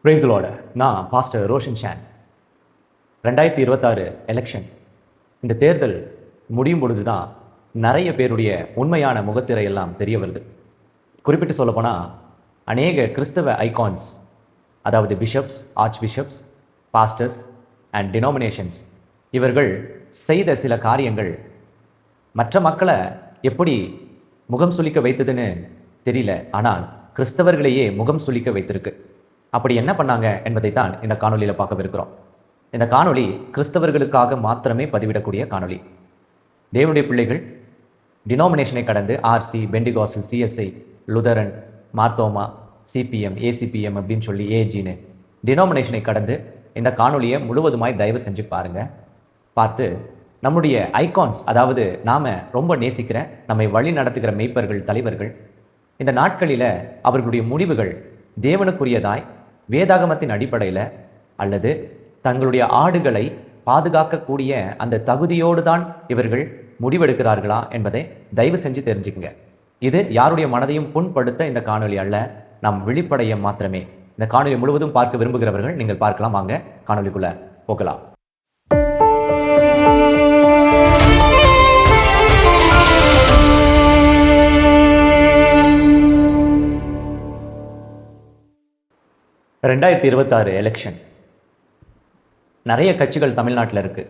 Price lord. நான் pastor Roshan Shan. 2026 election, இந்த தேர்தல் முடியும் பொழுது தான் நிறைய பேருடைய உண்மையான முகத்திரை எல்லாம் தெரிய வருது. குறிப்பிட்டு சொல்லப்போனால் அநேக கிறிஸ்தவ ஐகான்ஸ், அதாவது bishops, arch bishops, pastors and denominations, இவர்கள் செய்த சில காரியங்கள் மற்ற மக்களை எப்படி முகம் சுளிக்க வைத்ததுன்னு தெரியல, ஆனால் கிறிஸ்தவர்களையே முகம் சுளிக்க வைத்திருக்கு. அப்படி என்ன பண்ணாங்க என்பதைத்தான் இந்த காணொலியில் பார்க்கவிருக்கிறோம். இந்த காணொலி கிறிஸ்தவர்களுக்காக மாத்திரமே பதிவிடக்கூடிய காணொலி. தேவனுடைய பிள்ளைகள் டினாமினேஷனை கடந்து RC, Pentecostal, CSI, Lutheran, Marthoma, CPM, ACPM அப்படின்னு சொல்லி ஏஜின்னு டினாமினேஷனை கடந்து இந்த காணொலியை முழுவதுமாய் தயவு செஞ்சு பாருங்கள். பார்த்து நம்முடைய ஐகான்ஸ், அதாவது நாம் ரொம்ப நேசிக்கிற, நம்மை வழி நடத்துகிற மெய்ப்பர்கள், தலைவர்கள், இந்த நாட்களில் அவர்களுடைய முடிவுகள் தேவனுக்குரியதாய் வேதாகமத்தின் அடிப்படையில் அல்லது தங்களுடைய ஆடுகளை பாதுகாக்கக்கூடிய அந்த தகுதியோடு தான் இவர்கள் முடிவெடுக்கிறார்களா என்பதை தயவு செஞ்சு தெரிஞ்சுக்குங்க. இது யாருடைய மனதையும் புண்படுத்த இந்த காணொலி அல்ல, நாம் விழிப்படைய மாத்திரமே. இந்த காணொலி முழுவதும் பார்க்க விரும்புகிறவர்கள் நீங்கள் பார்க்கலாம். வாங்க காணொலிக்குள்ள போகலாம். (2026) எலெக்ஷன். நிறைய கட்சிகள் தமிழ்நாட்டில் இருக்குது.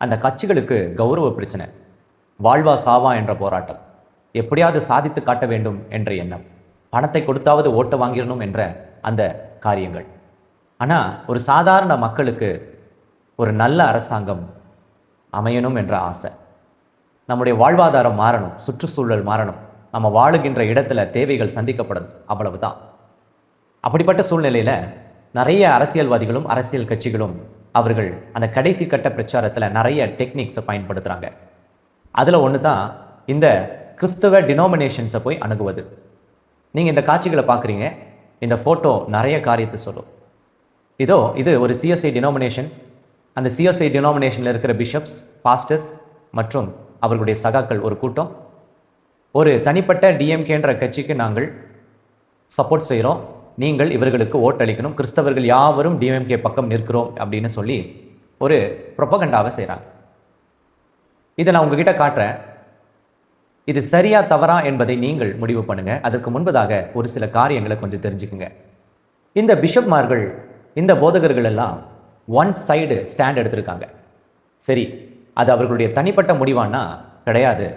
அந்த கட்சிகளுக்கு கௌரவ பிரச்சனை, வாழ்வா சாவா என்ற போராட்டம், எப்படியாவது சாதித்து காட்ட வேண்டும் என்ற எண்ணம், பணத்தை கொடுத்தாவது ஓட்ட வாங்கிடணும் என்ற அந்த காரியங்கள். ஆனால் ஒரு சாதாரண மக்களுக்கு ஒரு நல்ல அரசாங்கம் அமையணும் என்ற ஆசை, நம்முடைய வாழ்வாதாரம் மாறணும், சுற்றுச்சூழல் மாறணும், நம்ம வாழுகின்ற இடத்துல தேவைகள் சந்திக்கப்படணும், அவ்வளவுதான். அப்படிப்பட்ட சூழ்நிலையில் நிறைய அரசியல்வாதிகளும் அரசியல் கட்சிகளும் அவர்கள் அந்த கடைசி கட்ட பிரச்சாரத்தில் நிறைய டெக்னிக்ஸை பயன்படுத்துகிறாங்க. அதில் ஒன்று தான் இந்த கிறிஸ்தவ டினாமினேஷன்ஸை போய் அணுகுவது. நீங்கள் இந்த காட்சிகளை பார்க்குறீங்க. இந்த ஃபோட்டோ நிறைய காரியத்தை சொல்லும். இது ஒரு சிஎஸ்ஐ டினாமினேஷன். அந்த சிஎஸ்ஐ டினாமினேஷனில் இருக்கிற பிஷப்ஸ், பாஸ்டர்ஸ் மற்றும் அவர்களுடைய சகாக்கள் ஒரு கூட்டம். ஒரு தனிப்பட்ட டிஎம்கேன்ற கட்சிக்கு நாங்கள் சப்போர்ட் செய்கிறோம், நீங்கள் இவர்களுக்கு ஓட்டளிக்கணும், கிறிஸ்தவர்கள் யாவரும் டிஎம்கே பக்கம் நிற்கிறோம் அப்படின்னு சொல்லி ஒரு ப்ரொபகண்டாவை செய்கிறாங்க. இதை நான் உங்ககிட்ட காட்டுறேன். இது சரியா தவறா என்பதை நீங்கள் முடிவு பண்ணுங்கள். அதற்கு முன்பதாக ஒரு சில காரியங்களை கொஞ்சம் தெரிஞ்சுக்குங்க. இந்த பிஷப்மார்கள், இந்த போதகர்கள் எல்லாம் ஒன் சைடு ஸ்டாண்ட் எடுத்திருக்காங்க. சரி, அது அவர்களுடைய தனிப்பட்ட முடிவானா? கிடையாது.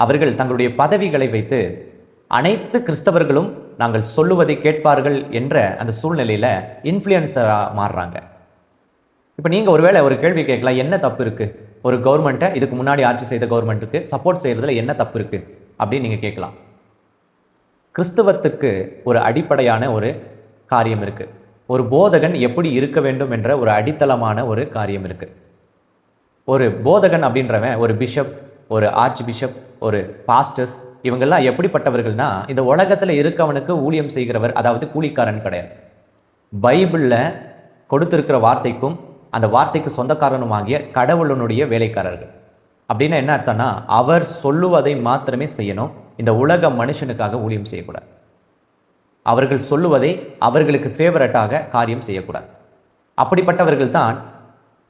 அவர்கள் தங்களுடைய பதவிகளை வைத்து அனைத்து கிறிஸ்தவர்களும் நாங்கள் சொல்லுவதை கேட்பார்கள் என்ற அந்த சூழ்நிலையில் இன்ஃப்ளூயன்ஸராக மாறுறாங்க. இப்போ நீங்கள் ஒருவேளை ஒரு கேள்வி கேட்கலாம், என்ன தப்பு இருக்குது? ஒரு கவர்மெண்ட்டை, இதுக்கு முன்னாடி ஆட்சி செய்த கவர்மெண்ட்டுக்கு சப்போர்ட் செய்கிறதுல என்ன தப்பு இருக்குது அப்படின்னு நீங்கள் கேட்கலாம். கிறிஸ்தவத்துக்கு ஒரு அடிப்படையான ஒரு காரியம் இருக்குது. ஒரு போதகன் எப்படி இருக்க வேண்டும் என்ற ஒரு அடித்தளமான ஒரு காரியம் இருக்குது. ஒரு போதகன் அப்படின்றவன், ஒரு பிஷப், ஒரு ஆர்ச் பிஷப், ஒரு பாஸ்டர்ஸ், இவங்கெல்லாம் எப்படிப்பட்டவர்கள்னா, இந்த உலகத்தில் இருக்கவனுக்கு ஊழியம் செய்கிறவர், அதாவது கூலிக்காரன் கிடையாது. பைபிளில் கொடுத்திருக்கிற வார்த்தைக்கும் அந்த வார்த்தைக்கு சொந்தக்காரனுமாகிய கடவுளனுடைய வேலைக்காரர்கள். அப்படின்னா என்ன அர்த்தம்னா, அவர் சொல்லுவதை மாத்திரமே செய்யணும். இந்த உலக மனுஷனுக்காக ஊழியம் செய்யக்கூடாது. அவர்கள் சொல்லுவதை அவர்களுக்கு ஃபேவரட்டாக காரியம் செய்யக்கூடாது. அப்படிப்பட்டவர்கள் தான்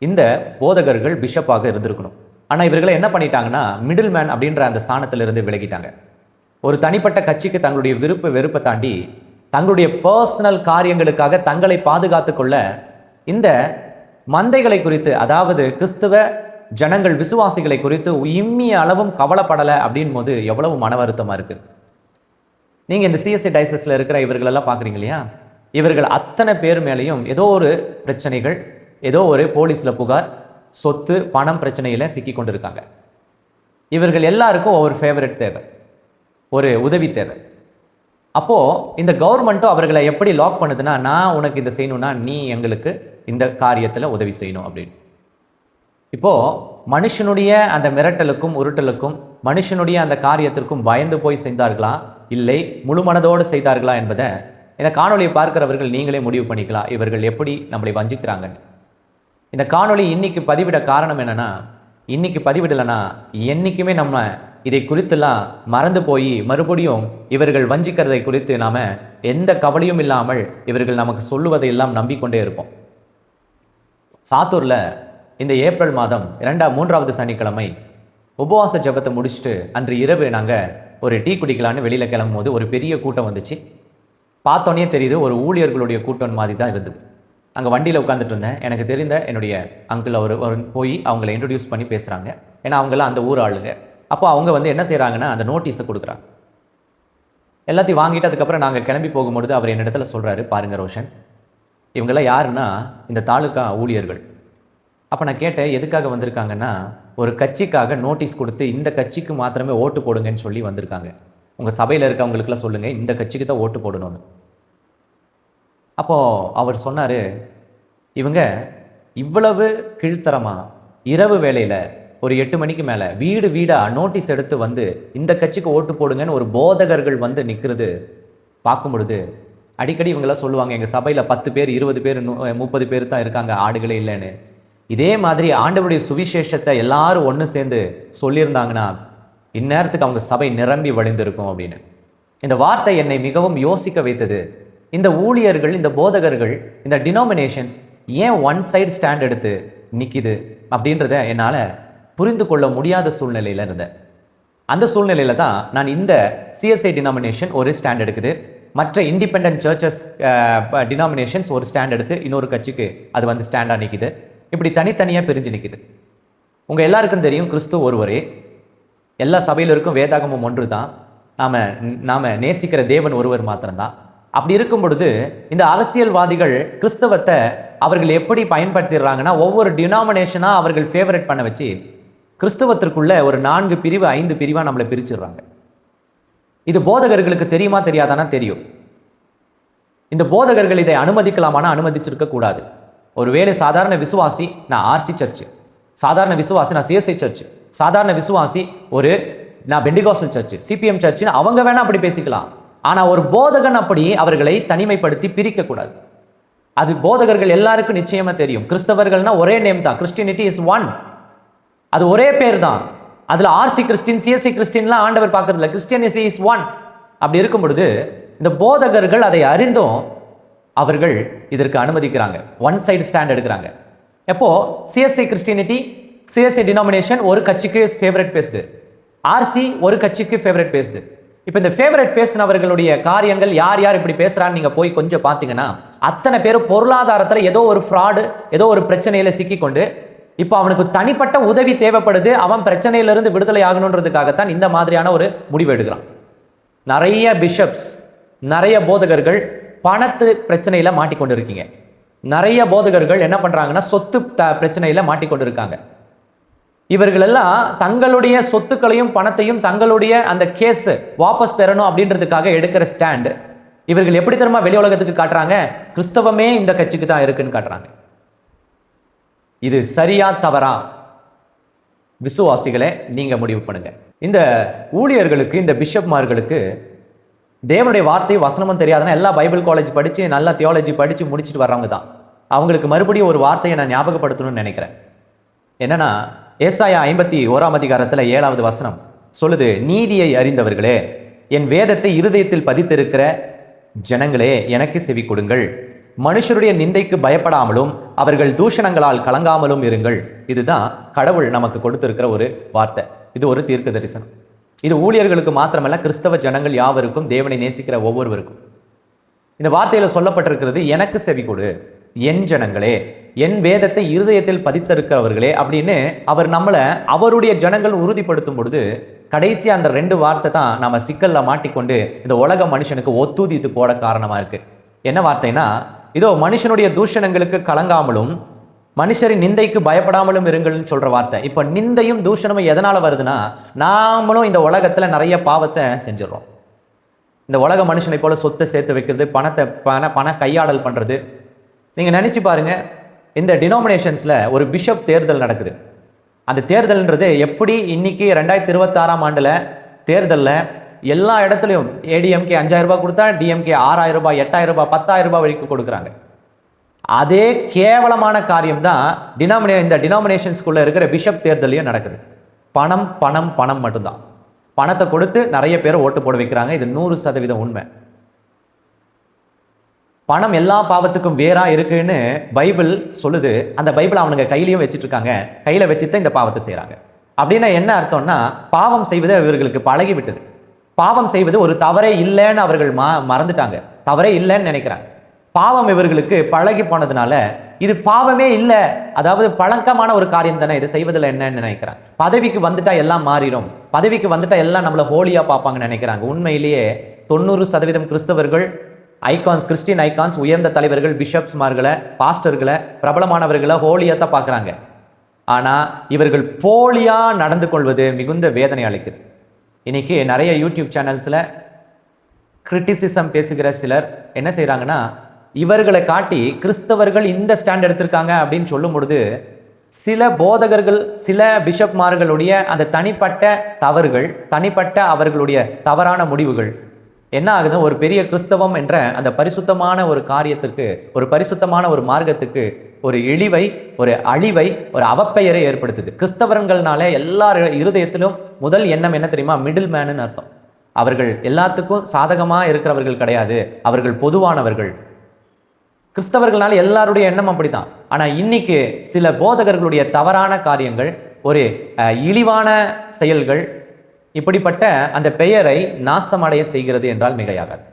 இந்த போதகர்கள், பிஷப்பாக இருந்திருக்கணும். ஆனால் இவர்களை என்ன பண்ணிட்டாங்கன்னா, மிடில் மேன் அப்படின்ற அந்த ஸ்தானத்திலிருந்து விலகிட்டாங்க. ஒரு தனிப்பட்ட கட்சிக்கு தங்களுடைய வெறுப்பை தாண்டி தங்களுடைய பர்சனல் காரியங்களுக்காக தங்களை பாதுகாத்து கொள்ள இந்த மந்தைகளை குறித்து, அதாவது கிறிஸ்தவ ஜனங்கள், விசுவாசிகளை குறித்து இம்மிய அளவும் கவலைப்படலை அப்படின் போது எவ்வளவு மன வருத்தமாக இருக்குது. நீங்கள் இந்த சிஎஸ்சி டைசஸில் இருக்கிற இவர்களெல்லாம் பார்க்குறீங்க இல்லையா? இவர்கள் அத்தனை பேர் மேலேயும் ஏதோ ஒரு பிரச்சனைகள், ஏதோ ஒரு போலீஸில் புகார், சொத்து, பணம் பிரச்சனையில் சிக்கி கொண்டு இருக்காங்க. இவர்கள் எல்லாருக்கும் ஒவ்வொரு ஃபேவரட் தேவை, ஒரு உதவி தேவை. அப்போது இந்த கவர்மெண்ட்டும் அவர்களை எப்படி லாக் பண்ணுதுன்னா, நான் உனக்கு இதை செய்யணும்னா நீ எங்களுக்கு இந்த காரியத்தில் உதவி செய்யணும் அப்படின்னு. இப்போது மனுஷனுடைய அந்த மிரட்டலுக்கும் உருட்டலுக்கும், மனுஷனுடைய அந்த காரியத்திற்கும் பயந்து போய் செய்தார்களா, இல்லை முழு மனதோடு செய்தார்களா என்பதை இந்த காணொலியை பார்க்கிறவர்கள் நீங்களே முடிவு பண்ணிக்கலாம், இவர்கள் எப்படி நம்மளை வஞ்சிக்கிறாங்கன்னு. இந்த காணொலி இன்னைக்கு பதிவிட காரணம் என்னன்னா, இன்னைக்கு பதிவிடலைன்னா என்றைக்குமே நம்ம இதை குறித்தெல்லாம் மறந்து போய் மறுபடியும் இவர்கள் வஞ்சிக்கிறதை குறித்து நாம் எந்த கவலையும் இல்லாமல் இவர்கள் நமக்கு சொல்லுவதை எல்லாம் நம்பிக்கொண்டே இருப்போம். சாத்தூரில் இந்த ஏப்ரல் மாதம் 3வது சனிக்கிழமை உபவாச ஜபத்தை முடிச்சுட்டு அன்று இரவு நாங்கள் ஒரு டீ குடிக்கலான்னு வெளியில் கிளம்பும் போது ஒரு பெரிய கூட்டம் வந்துச்சு. பார்த்தோன்னே தெரியுது ஒரு ஊழியர்களுடைய கூட்டம் மாதிரி தான் இருந்தது. அங்கே வண்டியில் உட்காந்துட்டு இருந்தேன். எனக்கு தெரிந்த என்னுடைய அங்கிள் அவர் போய் அவங்கள இன்ட்ரடியூஸ் பண்ணி பேசுகிறாங்க. ஏன்னா அவங்களாம் அந்த ஊர் ஆளுங்க. அப்போ அவங்க என்ன செய்கிறாங்கன்னா அந்த நோட்டீஸை கொடுக்குறாங்க. எல்லாத்தையும் வாங்கிட்டு அதுக்கப்புறம் நாங்கள் கிளம்பி போகும்பொழுது அவர் என்னிடத்துல சொல்கிறாரு, பாருங்கள் ரோஷன், இவங்கெல்லாம் யாருன்னா இந்த தாலுக்கா ஊழியர்கள். அப்போ நான் கேட்டேன், எதுக்காக வந்திருக்காங்கன்னா ஒரு கட்சிக்காக நோட்டீஸ் கொடுத்து இந்த கட்சிக்கு மாத்திரமே ஓட்டு போடுங்கன்னு சொல்லி வந்திருக்காங்க. உங்கள் சபையில் இருக்கவங்களுக்குலாம் சொல்லுங்கள் இந்த கட்சிக்கு தான் ஓட்டு போடணும்னு. அப்போது அவர் சொன்னார், இவங்க இவ்வளவு கீழ்த்தரமாக இரவு வேளையில் ஒரு 8 மணிக்கு மேலே வீடு வீடாக நோட்டீஸ் எடுத்து வந்து இந்த கட்சிக்கு ஓட்டு போடுங்கன்னு ஒரு போதகர்கள் வந்து நிற்கிறது பார்க்கும் பொழுது அடிக்கடி இவங்களாம் சொல்லுவாங்க, எங்கள் சபையில் 10 பேர் 20 பேர் 30 பேர் தான் இருக்காங்க, ஆடுகளே இல்லைன்னு. இதே மாதிரி ஆண்டவருடைய சுவிசேஷத்தை எல்லாரும் ஒன்று சேர்ந்து சொல்லியிருந்தாங்கன்னா இந்நேரத்துக்கு அவங்க சபை நிரம்பி வழிந்திருக்கும் அப்படின்னு. இந்த வார்த்தை என்னை மிகவும் யோசிக்க வைத்தது. இந்த ஊழியர்கள், இந்த போதகர்கள், இந்த டினாமினேஷன்ஸ் ஏன் ஒன் சைடு ஸ்டாண்ட் எடுத்து நிற்கிது அப்படின்றத என்னால் புரிந்து கொள்ள முடியாத சூழ்நிலையில் இருந்தேன். அந்த சூழ்நிலையில் தான் நான் இந்த சிஎஸ்ஐ டினாமினேஷன் ஒரு ஸ்டாண்ட் எடுக்குது, மற்ற இண்டிபெண்டன்ட் சர்ச்சஸ் டினாமினேஷன்ஸ் ஒரு ஸ்டாண்ட் எடுத்து இன்னொரு கட்சிக்கு அது வந்து ஸ்டாண்டாக நிற்கிது. இப்படி தனித்தனியாக பிரிஞ்சு நிற்கிது. உங்கள் எல்லாருக்கும் தெரியும், கிறிஸ்து ஒருவரே, எல்லா சபையிலருக்கும் வேதாகமும் ஒன்று தான், நாம் நேசிக்கிற தேவன் ஒருவர் மாத்திரம்தான். அப்படி இருக்கும் பொழுது இந்த அரசியல்வாதிகள் கிறிஸ்தவத்தை அவர்கள் எப்படி பயன்படுத்திடுறாங்கன்னா ஒவ்வொரு டினாமினேஷனாக அவர்கள் ஃபேவரட் பண்ண வச்சு கிறிஸ்தவத்திற்குள்ள ஒரு 4 பிரிவு 5 பிரிவாக நம்மளை பிரிச்சிடுறாங்க. இது போதகர்களுக்கு தெரியுமா தெரியாதானா தெரியும். இந்த போதகர்கள் இதை அனுமதிக்கலாமானா அனுமதிச்சிருக்க கூடாது. ஒருவேளை சாதாரண விசுவாசி நான் ஆர்சி சர்ச்சு, சாதாரண விசுவாசி நான் சிஎஸ்ஐ சர்ச்சு, சாதாரண விசுவாசி நான் பெண்டிகாஸ்டல் சர்ச்சு, சிபிஎம் சர்ச்சுன்னு அவங்க வேணா அப்படி பேசிக்கலாம். ஆனால் ஒரு போதகன் அப்படி அவர்களை தனிமைப்படுத்தி பிரிக்கக்கூடாது. அது போதகர்கள் எல்லாருக்கும் நிச்சயமா தெரியும். கிறிஸ்தவர்கள்னா ஒரே நேம் தான், கிறிஸ்டியனிட்டி இஸ் ஒன், அது ஒரே பேர் தான். அதில் ஆர்சி கிறிஸ்டின் சிஎஸ்சி கிறிஸ்டின்லாம் ஆண்டவர் பார்க்கறதில்ல, கிறிஸ்டியனிட்டி இஸ் ஒன். அப்படி இருக்கும் பொழுது இந்த போதகர்கள் அதை அறிந்தும் அவர்கள் இதற்கு அனுமதிக்கிறாங்க, ஒன் சைடு ஸ்டாண்ட் எடுக்கிறாங்க. எப்போ சிஎஸ்ஐ கிறிஸ்டியனிட்டி, சிஎஸ்ஐ டினாமினேஷன் ஒரு கட்சிக்கு ஃபேவரட் பேசுது, ஆர்சி ஒரு கட்சிக்கு ஃபேவரட் பேசுது. இப்போ இந்த ஃபேவரட் பேசினவர்களுடைய காரியங்கள் யார் யார் இப்படி பேசுறான்னு நீங்கள் போய் கொஞ்சம் பார்த்தீங்கன்னா அத்தனை பேரும் பொருளாதாரத்தில் ஏதோ ஒரு ஃப்ராடு, ஏதோ ஒரு பிரச்சனையில் சிக்கிக்கொண்டு இப்போ அவனுக்கு தனிப்பட்ட உதவி தேவைப்படுது, அவன் பிரச்சனையிலிருந்து விடுதலை ஆகணுன்றதுக்காகத்தான் இந்த மாதிரியான ஒரு முடிவு எடுக்கிறான். நிறைய பிஷப்ஸ், நிறைய போதகர்கள் பணத்து பிரச்சனையில் மாட்டிக்கொண்டு இருக்கீங்க. நிறைய போதகர்கள் என்ன பண்ணுறாங்கன்னா சொத்து பிரச்சனையில் மாட்டிக்கொண்டு இருக்காங்க. இவர்கள் எல்லாம் தங்களுடைய சொத்துக்களையும் பணத்தையும் தங்களுடைய அந்த கேஸ் வாபஸ் பெறணும் அப்படின்றதுக்காக எடுக்கிற ஸ்டாண்ட் இவர்கள் எப்படி தெரியுமா வெளி உலகத்துக்கு காட்டுறாங்க? கிறிஸ்தவமே இந்த கட்சிக்கு தான் இருக்குன்னு காட்டுறாங்க. இது சரியா தவறா? விசுவாசிகளே நீங்க முடிவு பண்ணுங்க. இந்த ஊழியர்களுக்கு, இந்த பிஷப்மார்களுக்கு தேவனுடைய வார்த்தை வசனமும் தெரியாதுன்னா எல்லாம் பைபிள் காலேஜ் படித்து நல்லா தியாலஜி படித்து முடிச்சுட்டு வர்றவங்க தான். அவங்களுக்கு மறுபடியும் ஒரு வார்த்தையை நான் ஞாபகப்படுத்தணும்னு நினைக்கிறேன். என்னன்னா ஏசாயா 51ஆம் அதிகாரத்தில் 7வது வசனம் சொல்லுது, நீதியை அறிந்தவர்களே, என் வேதத்தை இருதயத்தில் பதித்திருக்கிற ஜனங்களே, எனக்கு செவி கொடுங்கள். மனுஷருடைய நிந்தைக்கு பயப்படாமலும் அவர்கள் தூஷணங்களால் கலங்காமலும் இருங்கள். இதுதான் கடவுள் நமக்கு கொடுத்திருக்கிற ஒரு வார்த்தை. இது ஒரு தீர்க்க தரிசனம். இது ஊழியர்களுக்கு மாத்திரமல்ல, கிறிஸ்தவ ஜனங்கள் யாவருக்கும், தேவனை நேசிக்கிற ஒவ்வொருவருக்கும். இந்த வார்த்தையில் சொல்லப்பட்டிருக்கிறது, எனக்கு செவி கொடு என் ஜனங்களே, என் வேதத்தை இருதயத்தில் பதித்திருக்கிறவர்களே அப்படின்னு அவர் நம்மளை அவருடைய ஜனங்கள் உறுதிப்படுத்தும் பொழுது கடைசியா அந்த 2 வார்த்தை தான் நம்ம சிக்கல்ல மாட்டிக்கொண்டு இந்த உலக மனுஷனுக்கு ஒத்துதித்து போட காரணமா இருக்கு. என்ன வார்த்தைனா, இதோ மனுஷனுடைய தூஷணங்களுக்கு கலங்காமலும் மனுஷரின் நிந்தைக்கு பயப்படாமலும் இருங்கள்னு சொல்ற வார்த்தை. இப்ப நிந்தையும் தூஷணமும் எதனால வருதுன்னா, நாமளும் இந்த உலகத்துல நிறைய பாவத்தை செஞ்சிடறோம். இந்த உலக மனுஷனை போல சொத்தை சேர்த்து வைக்கிறது, பண கையாடல் பண்றது. நீங்க நினைச்சு பாருங்க, இந்த டினாமினேஷன்ஸ்ல ஒரு பிஷப் தேர்தல் நடக்குது. அந்த தேர்தல்ன்றது எப்படி இன்னைக்கு 2026ஆம் ஆண்டுல தேர்தலில் எல்லா இடத்துலையும் ஏடிஎம்கே 5000 ரூபாய் கொடுத்தா டிஎம்கே 6000 ரூபாய் 8000 ரூபாய் 10000 ரூபாய் வரைக்கும் கொடுக்குறாங்க. அதே கேவலமான காரியம் தான் இந்த டினாமினேஷன்ஸ்குள்ள இருக்கிற பிஷப் தேர்தலையும் நடக்குது. பணம் பணம் பணம் மட்டும்தான். பணத்தை கொடுத்து நிறைய பேரை ஓட்டு போட வைக்கிறாங்க. இது 100% உண்மை. பணம் எல்லா பாவத்துக்கும் வேறா இருக்குன்னு பைபிள் சொல்லுது. அந்த பைபிள் அவனுங்க கையிலையும் வச்சுட்டு இருக்காங்க. கையில வச்சுட்டு இந்த பாவத்தை செய்யறாங்க. அப்படின்னா என்ன அர்த்தம்னா, பாவம் செய்வது இவர்களுக்கு பழகி விட்டது. பாவம் செய்வது ஒரு தவறே இல்லைன்னு அவர்கள் மறந்துட்டாங்க. தவறே இல்லைன்னு நினைக்கிறாங்க. பாவம் இவர்களுக்கு பழகி போனதுனால இது பாவமே இல்லை, அதாவது பழக்கமான ஒரு காரியம் தானே, இது செய்வதில் என்னன்னு நினைக்கிறாங்க. பதவிக்கு வந்துட்டா எல்லாம் மாறிடும், பதவிக்கு வந்துட்டா எல்லாம் நம்மளை ஹோலியா பார்ப்பாங்கன்னு நினைக்கிறாங்க. உண்மையிலேயே 90% கிறிஸ்தவர்கள் ஐகான்ஸ், கிறிஸ்டியன் ஐகான்ஸ், உயர்ந்த தலைவர்கள், பிஷப்ஸ்மார்களை, பாஸ்டர்களை, பிரபலமானவர்களை ஹோலியாத்தான் பார்க்குறாங்க. ஆனால் இவர்கள் போலியா நடந்து கொள்வது மிகுந்த வேதனை அளிக்குது. இன்னைக்கு நிறைய யூடியூப் சேனல்ஸில் கிரிட்டிசிசம் பேசுகிற சிலர் என்ன செய்கிறாங்கன்னா, இவர்களை காட்டி கிறிஸ்தவர்கள் இந்த ஸ்டாண்ட் எடுத்திருக்காங்க அப்படின்னு சொல்லும் பொழுது சில போதகர்கள், சில பிஷப்மார்களுடைய அந்த தனிப்பட்ட தவறுகள், தனிப்பட்ட அவர்களுடைய தவறான முடிவுகள் என்ன ஆகுது, ஒரு பெரிய கிறிஸ்தவம் என்ற அந்த பரிசுத்தமான ஒரு காரியத்திற்கு, ஒரு பரிசுத்தமான ஒரு மார்க்கத்துக்கு ஒரு இழிவை, ஒரு அழிவை, ஒரு அவப்பெயரை ஏற்படுத்துது. கிறிஸ்தவர்கள்னாலே எல்லார் இருதயத்திலும் முதல் எண்ணம் என்ன தெரியுமா? மிடில் மேனுன்னு அர்த்தம். அவர்கள் எல்லாத்துக்கும் சாதகமாக இருக்கிறவர்கள் கிடையாது, அவர்கள் பொதுவானவர்கள். கிறிஸ்தவர்களால எல்லாருடைய எண்ணம் அப்படித்தான். ஆனால் இன்னைக்கு சில போதகர்களுடைய தவறான காரியங்கள், ஒரு இழிவான செயல்கள் இப்படிப்பட்ட அந்த பெயரை நாசமடைய செய்கிறது என்றால் மிகையாகாது.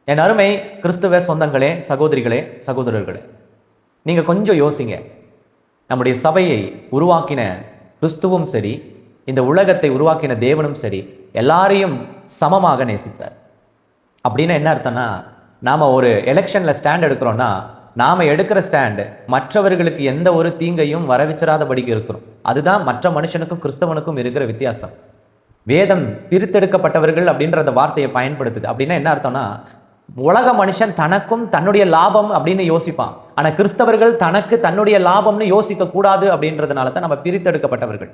என் அருமை கிறிஸ்துவ சொந்தங்களே, சகோதரிகளே, சகோதரர்களே, நீங்கள் கொஞ்சம் யோசிங்க. நம்முடைய சபையை உருவாக்கின கிறிஸ்துவும் சரி, இந்த உலகத்தை உருவாக்கின தேவனும் சரி, எல்லாரையும் சமமாக நேசித்தார். அப்படின்னு என்ன அர்த்தம்னா, நாம் ஒரு எலெக்ஷனில் ஸ்டாண்ட் எடுக்கிறோன்னா, நாம் எடுக்கிற ஸ்டாண்டு மற்றவர்களுக்கு எந்த ஒரு தீங்கையும் வரவிச்சிராதபடிக்கு இருக்கிறோம். அதுதான் மற்ற மனுஷனுக்கும் கிறிஸ்தவனுக்கும் இருக்கிற வித்தியாசம். வேதம் பிரித்தெடுக்கப்பட்டவர்கள் அப்படின்ற அந்த வார்த்தையை பயன்படுத்துது. அப்படின்னா என்ன அர்த்தம்னா, உலக மனுஷன் தனக்கும் தன்னுடைய லாபம் அப்படின்னு யோசிப்பான். ஆனால் கிறிஸ்தவர்கள் தனக்கு தன்னுடைய லாபம்னு யோசிக்க கூடாது அப்படின்றதுனால தான் நம்ம பிரித்தெடுக்கப்பட்டவர்கள்,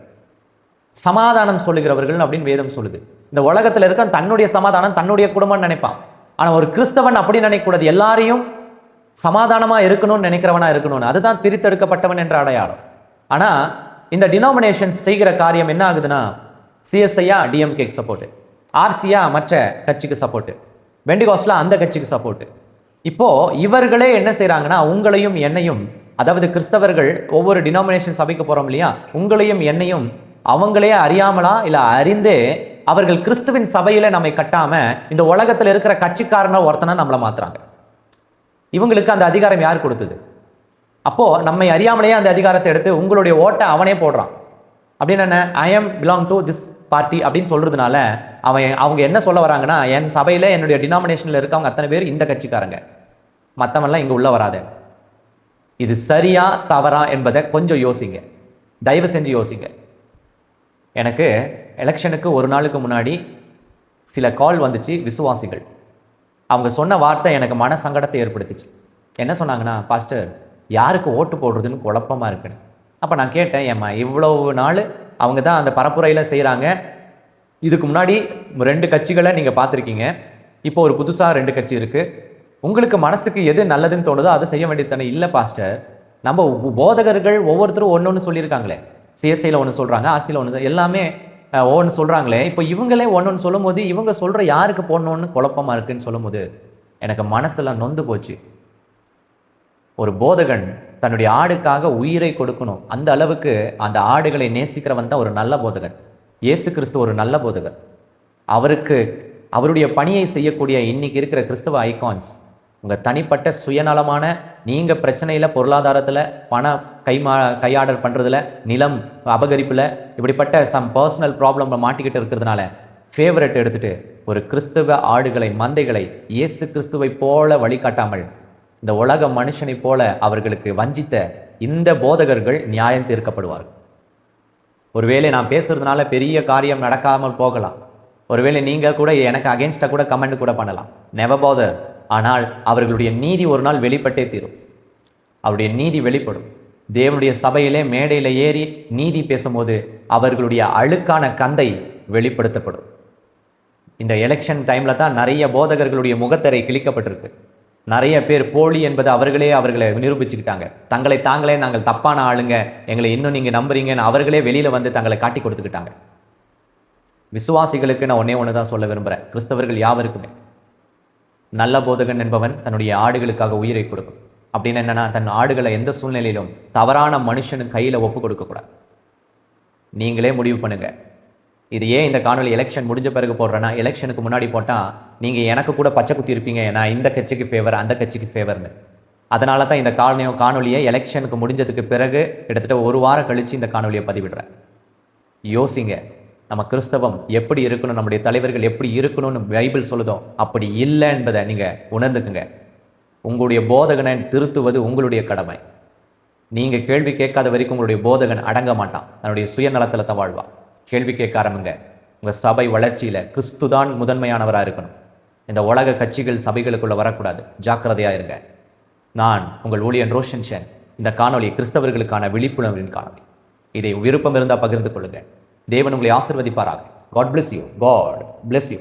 சமாதானம் சொல்லுகிறவர்கள் அப்படின்னு வேதம் சொல்லுது. இந்த உலகத்தில் இருக்க தன்னுடைய சமாதானம் தன்னுடைய குடும்பம் நினைப்பான். ஆனால் ஒரு கிறிஸ்தவன் அப்படி நினைக்கக்கூடாது, எல்லாரையும் சமாதானமாக இருக்கணும்னு நினைக்கிறவனா இருக்கணும்னு. அதுதான் பிரித்தெடுக்கப்பட்டவன் என்ற அடையாளம். ஆனால் இந்த டினாமினேஷன்ஸ் செய்கிற காரியம் என்ன ஆகுதுன்னா, சிஎஸ்ஐயா டிஎம்கேக்கு சப்போர்ட்டு, ஆர்சியா மற்ற கட்சிக்கு சப்போர்ட்டு, பெண்டிகாஸ்ட்ல அந்த கட்சிக்கு சப்போர்ட்டு. இப்போ இவர்களே என்ன செய்யறாங்கன்னா, உங்களையும் என்னையும், அதாவது கிறிஸ்தவர்கள் ஒவ்வொரு டினாமினேஷன் சபைக்கு போறோம் இல்லையா, உங்களையும் என்னையும் அவங்களே அறியாமலா இல்லை அறிந்தே அவர்கள் கிறிஸ்துவின் சபையில நம்மை கட்டாம இந்த உலகத்தில் இருக்கிற கட்சிக்காரன ஒருத்தனை நம்மளை மாத்துறாங்க. இவங்களுக்கு அந்த அதிகாரம் யார் கொடுத்தது? அப்போ நம்மை அறியாமலேயே அந்த அதிகாரத்தை எடுத்து உங்களுடைய ஓட்டை அவனே போடுறான். அப்படின்னு என்ன, I am belong to this party அப்படின்னு சொல்றதுனால அவங்க என்ன சொல்ல வராங்கன்னா, என் சபையில் என்னுடைய டினாமினேஷனில் இருக்கவங்க அத்தனை பேர் இந்த கட்சிக்காரங்க, மற்றவன்லாம் இங்கே உள்ள வராத. இது சரியா தவறா என்பதை கொஞ்சம் யோசிங்க, தயவு செஞ்சு யோசிங்க. எனக்கு எலெக்ஷனுக்கு ஒரு நாளுக்கு முன்னாடி சில கால் வந்துச்சு, விசுவாசிகள். அவங்க சொன்ன வார்த்தை எனக்கு மன சங்கடத்தை ஏற்படுத்திச்சு. என்ன சொன்னாங்கன்னா, பாஸ்டர் யாருக்கு ஓட்டு போடுறதுன்னு குழப்பமாக இருக்குன்னு. அப்போ நான் கேட்டேன், ஏம்மா இவ்வளவு நாள் அவங்க தான் அந்த பரப்புரையில் செய்கிறாங்க, இதுக்கு முன்னாடி 2 கட்சிகளை நீங்கள் பார்த்துருக்கீங்க, இப்போ ஒரு புதுசாக 2 கட்சி இருக்குது, உங்களுக்கு மனசுக்கு எது நல்லதுன்னு தோணுதோ அதை செய்ய வேண்டியது தானே. இல்லை பாஸ்டர், நம்ம போதகர்கள் ஒவ்வொருத்தரும் ஒன்று சொல்லியிருக்காங்களே, சிஎஸ்ஐயில் ஒன்று சொல்கிறாங்க, ஆர்சியில் ஒன்று, எல்லாமே ஒன்று சொல்கிறாங்களே, இப்போ இவங்களே ஒன்று சொல்லும் போது இவங்க சொல்கிற யாருக்கு போடணுன்னு குழப்பமாக இருக்குன்னு சொல்லும் போது எனக்கு மனசெல்லாம் நொந்து போச்சு. ஒரு போதகன் தன்னுடைய ஆடுக்காக உயிரை கொடுக்கணும், அந்த அளவுக்கு அந்த ஆடுகளை நேசிக்கிறவன் தான் ஒரு நல்ல போதகன். இயேசு கிறிஸ்து ஒரு நல்ல போதகர். அவருடைய பணியை செய்யக்கூடிய இன்னைக்கு இருக்கிற கிறிஸ்தவ ஐகான்ஸ், உங்கள் தனிப்பட்ட சுயநலமான, நீங்கள் பிரச்சனையில், பொருளாதாரத்தில், பண கையாடல் பண்ணுறதுல, நிலம் அபகரிப்பில், இப்படிப்பட்ட சம் பர்சனல் ப்ராப்ளம் மாட்டிக்கிட்டு இருக்கிறதுனால ஃபேவரட் எடுத்துகிட்டு ஒரு கிறிஸ்தவ ஆடுகளை, மந்தைகளை இயேசு கிறிஸ்துவை போல வழிகாட்டாமல் இந்த உலக மனுஷனை போல அவர்களுக்கு வஞ்சித்த இந்த போதகர்கள் நியாயம் தீர்க்கப்படுவார்கள். ஒருவேளை நான் பேசுறதுனால பெரிய காரியம் நடக்காமல் போகலாம், ஒருவேளை நீங்கள் கூட எனக்கு அகேன்ஸ்டாக கூட கமெண்ட் கூட பண்ணலாம், நெவர் பாதர். ஆனால் அவர்களுடைய நீதி ஒரு நாள் வெளிப்பட்டே தீரும். அவருடைய நீதி வெளிப்படும். தேவனுடைய சபையிலே மேடையில் ஏறி நீதி பேசும்போது அவர்களுடைய அழுக்கான கந்தை வெளிப்படுத்தப்படும். இந்த எலெக்ஷன் டைமில் தான் நிறைய போதகர்களுடைய முகத்தரை கிழிக்கப்பட்டிருக்கு. நிறைய பேர் போலி என்பதை அவர்களை நிரூபிச்சுக்கிட்டாங்க. தாங்களே நாங்கள் தப்பான ஆளுங்க, எங்களை இன்னும் நீங்கள் நம்புறீங்கன்னு அவர்களே வெளியில் வந்து தங்களை காட்டி கொடுத்துக்கிட்டாங்க. விசுவாசிகளுக்கு நான் ஒன்று தான் சொல்ல விரும்புகிறேன், கிறிஸ்தவர்கள் யாவருக்குமே. நல்ல போதகன் என்பவன் தன்னுடைய ஆடுகளுக்காக உயிரை கொடுக்கும். அப்படின்னு என்னன்னா, தன் ஆடுகளை எந்த சூழ்நிலையிலும் தவறான மனுஷனுக்கு கையில் ஒப்பு கொடுக்கக்கூடாது. நீங்களே முடிவு பண்ணுங்க. இது ஏன் இந்த காணொலி எலெக்ஷன் முடிஞ்ச பிறகு போடுறேன்னா, எலெக்ஷனுக்கு முன்னாடி போட்டால் நீங்கள் எனக்கு கூட பச்சை குத்தி இருப்பீங்க, நான் இந்த கட்சிக்கு ஃபேவர் அந்த கட்சிக்கு ஃபேவர்னு. அதனால தான் இந்த காணொலியை எலெக்ஷனுக்கு முடிஞ்சதுக்கு பிறகு கிட்டத்தட்ட ஒரு வாரம் கழித்து இந்த காணொலியை பதிவிடுறேன். யோசிங்க, நம்ம கிறிஸ்தவம் எப்படி இருக்கணும், நம்முடைய தலைவர்கள் எப்படி இருக்கணும்னு பைபிள் சொல்லுதோ அப்படி இல்லை என்பதை நீங்கள் உணர்ந்துக்குங்க. உங்களுடைய போதகனை திருத்துவது உங்களுடைய கடமை. நீங்கள் கேள்வி கேட்காத வரைக்கும் உங்களுடைய போதகன் அடங்க மாட்டான், தன்னுடைய சுயநலத்தில் தான் வாழ்வான். கேள்வி கேட்க ஆரம்பிங்க. உங்கள் சபை வளர்ச்சியில் கிறிஸ்து தான் முதன்மையானவராக இருக்கணும். இந்த உலக கட்சிகள் சபைகளுக்குள்ளே வரக்கூடாது. ஜாக்கிரதையாக இருங்க. நான் உங்கள் ஊழியன் ரோஷன் ஷென். இந்த காணொலி கிறிஸ்தவர்களுக்கான விழிப்புணர்வின் காணொலி. இதை விருப்பம் இருந்தால் பகிர்ந்து கொள்ளுங்கள். தேவன் உங்களை ஆசீர்வதிப்பாராக. God bless you. God bless you.